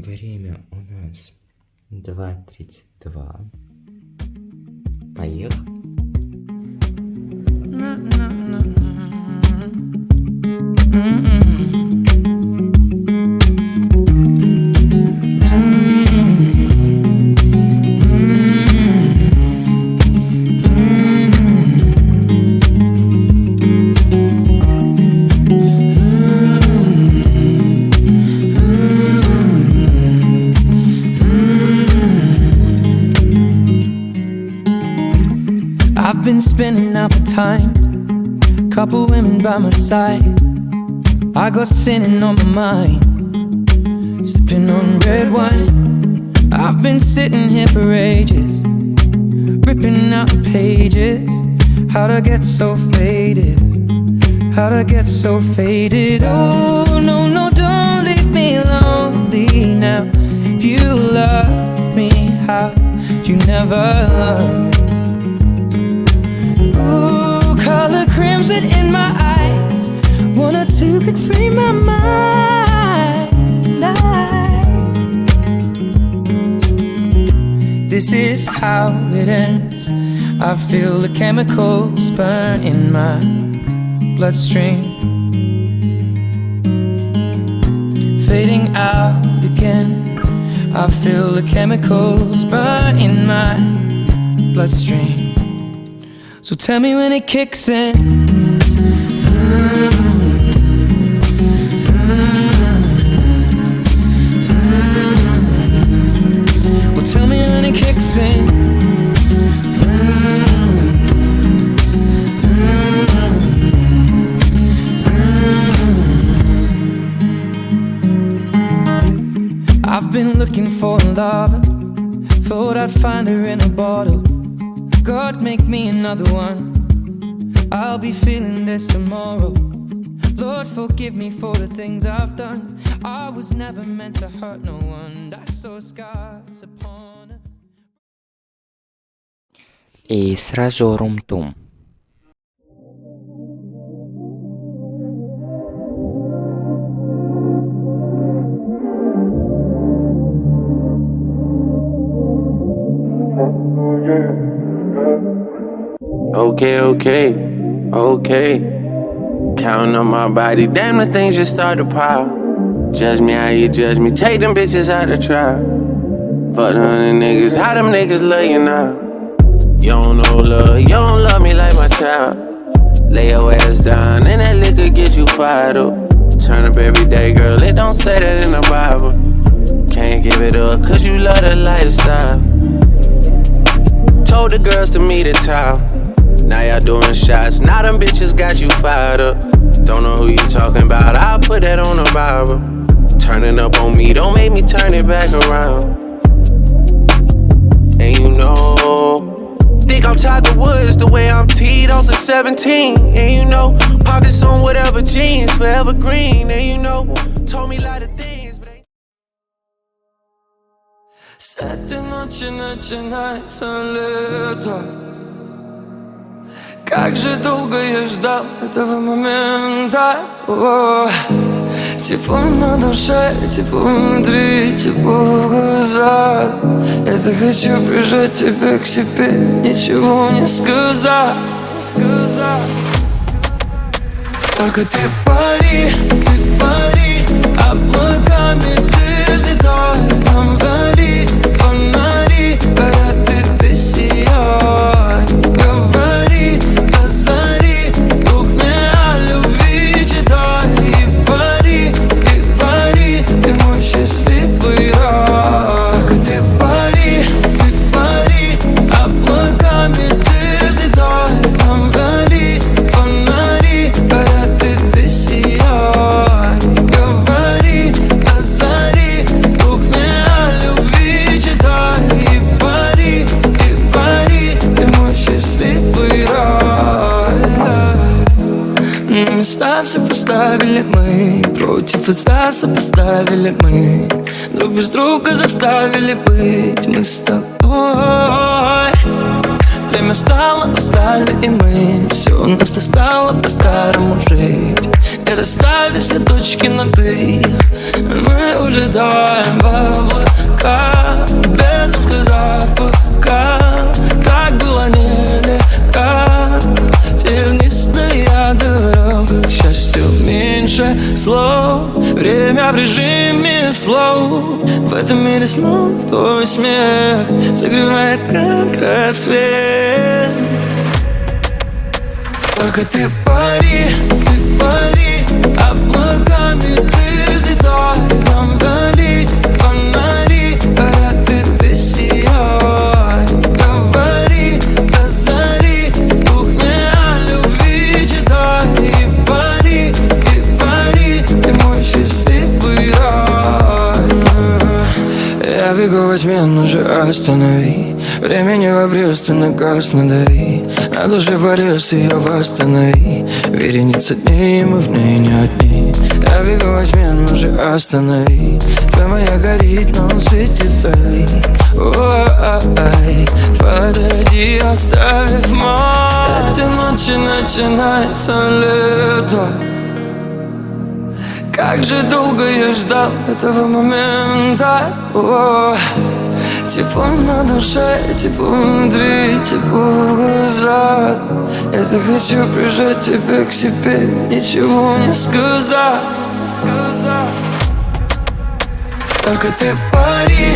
Время у нас 2:32. Поехали. I've been spending out the time, couple women by my side. I got sinning on my mind, sipping on red wine. I've been sitting here for ages, ripping out the pages. How'd I get so faded? How'd I get so faded? Oh, no, no, don't leave me lonely now. If you love me, how'd you never love me? Ooh, color crimson in my eyes. One or two could free my mind. This is how it ends. I feel the chemicals burn in my bloodstream, fading out again. I feel the chemicals burn in my bloodstream. So tell me when it kicks in. Well, tell me when it kicks in. I've been looking for a lover, thought I'd find her in a bottle. God, make me another one. I'll be feeling this tomorrow. Lord, forgive me for the things I've done. I was never meant to hurt no one. I saw scars upon her. И сразу рум-тум. Okay. Counting on my body, damn, the things just start to pile. Judge me how you judge me, take them bitches out the trial. Fuck the 100 niggas, how them niggas love you now? You don't know love, you don't love me like my child. Lay your ass down and that liquor get you fired up. Turn up every day, girl, it don't say that in the Bible. Can't give it up, cause you love the lifestyle. Told the girls to meet at town. Now y'all doing shots, now them bitches got you fired up. Don't know who you talking about, I'll put that on the Bible. Turning up on me, don't make me turn it back around. And you know, think I'm Tiger Woods the way I'm teed off the 17. And you know, pockets on whatever jeans, forever green. And you know, told me a lot of things, but С этой ночи начинается лето. Как же долго я ждал этого момента. Тепло на душе, тепло внутри, тепло в глазах. Я захочу прижать тебя к себе, ничего не сказав. Только ты пари, облаками ты взлетай. Там вдали фонари горят, ты сияй. Говори, озари, вслух мне о любви читай. И пари, ты мой счастливый рай. Только ты пари, облаками ты взлетай. Там вдали фонари горят, ты сияй. Говори, озари, вслух мне о любви читай. И пари, ты мой счастливый рай. На места все поставили мы, против и за сопоставили мы. Друг без друга заставили быть мы с тобой. время встало, устали и мы. Все у нас-то стало по-старому жить. И расставили все точки над «и». Мы улетаем в облака, об этом сказав пока. Так было нелегко, тернистая дорога. К счастью, меньше слов, время в режиме слов. В этом мире слов твой смех согревает, как рассвет. Только ты пари, облаками ты взлетай. Там вдали фонари горят, и ты сияй. Говори до зари, слух мне о любви читай. И пари, ты мой счастливый рай. Я бегу во тьме, ну же останови. Времени в обрез, ты на газ надави. На душе порез, ее восстанови. Вереница дней, мы в ней не одни. Я бегу во тьме, ну же останови. Твоя моя горит, но он светит вдали. Ой, подойди, оставив мой. С этой ночи начинается лето. Как же долго я ждал этого момента. Тепло на душе, тепло внутри, тепло в глазах. Я захочу прижать тебя к себе, ничего не сказав. Только ты пари,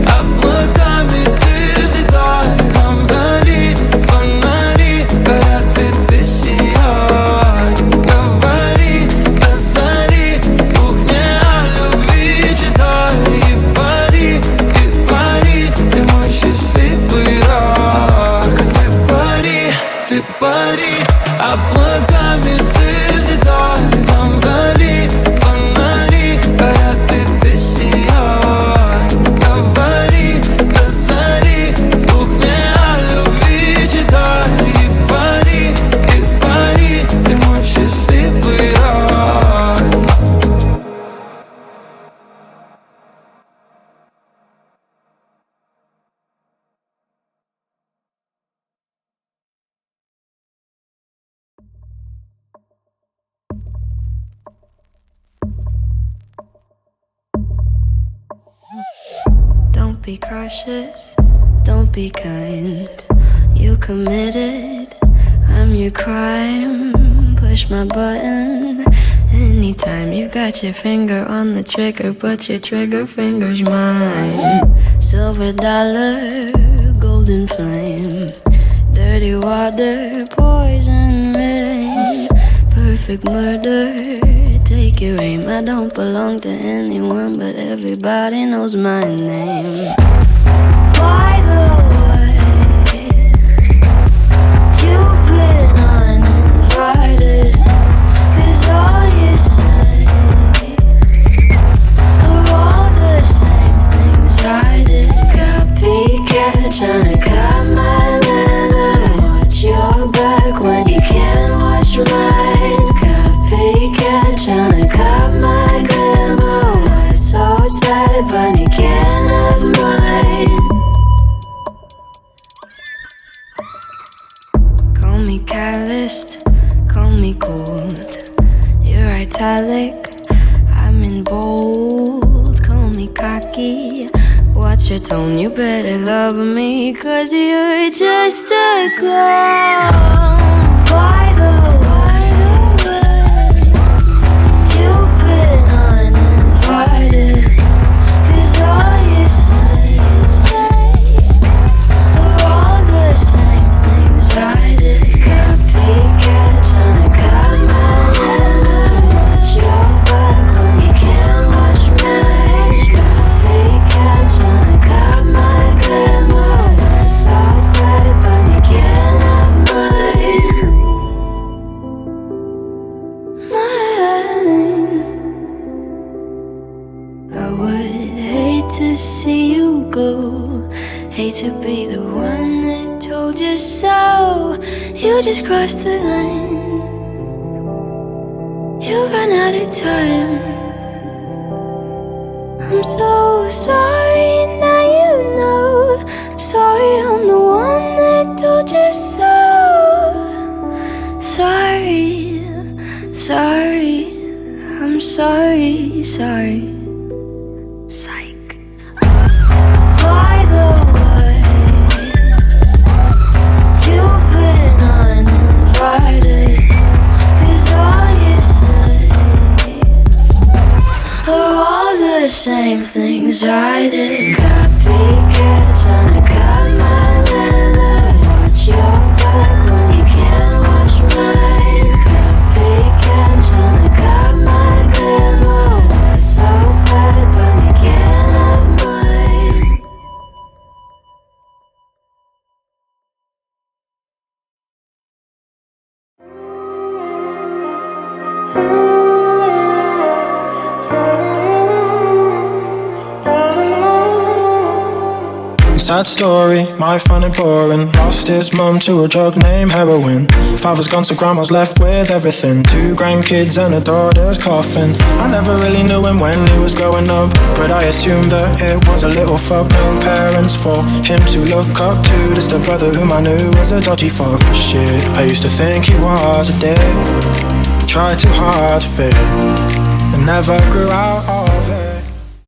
облаками ты взлетай. Там вдали фонари горят, и ты сияй. Говори до зари, слух мне о любви читай. И пари, ты мой счастливый рай. Только ты пари, облаками ты взлетай. Там вдали фонари горят, и ты сияй. Говори до зари, слух мне о любви читай. И пари, ты мой счастливый рай. Don't be cautious, don't be kind. You committed, I'm your crime. Push my button anytime. You got your finger on the trigger, but your trigger finger's mine. Silver dollar, golden flame. Dirty water, poison rain. Perfect murder, take your aim. I don't belong to anyone, but everybody knows my name. By the way, you've been uninvited, 'cause all you say are all the same things I did. Copycat, tryna cut my manner. Watch your back when you can't watch mine. Copycat, tryna cut my glamour. Why so sad, but you can't have mine. Call me calloused, call me cold. You're italic, I'm in bold. Call me cocky, watch your tone. You better love me, 'cause you're just a clown. By the way, you've been uninvited, 'cause all you say are all the same things I did. Copycat, tryna cut my manner. Watch your back when you can't watch mine. Copycat, tryna cut my glamour. That's all sad, but you can't have mine. I would hate to see you go. Hate to be the one that told you so. You just crossed the line. You ran out of time. I'm so sorry, now you know. Sorry, I'm the one that told you so. Sorry, sorry, I'm sorry, sorry. Psych. By the way, you've been uninvited, 'cause all you say are all the same things I did. Copycat, tryna cut my leather. Watch your back when you can't watch mine. Copycat, tryna cut my glimmer. What's so sad when you can't have mine? Sad story, my fun and boring. Lost his mum to a drug named heroin. Father's gone so grandma's left with everything. 2 grandkids and a daughter's coffin. I never really knew him when he was growing up, but I assumed that it was a little fuck. No parents for him to look up to. Just a brother whom I knew was a dodgy fuck. Shit, I used to think he was a dick. Tried too hard to fit and never grew out of it.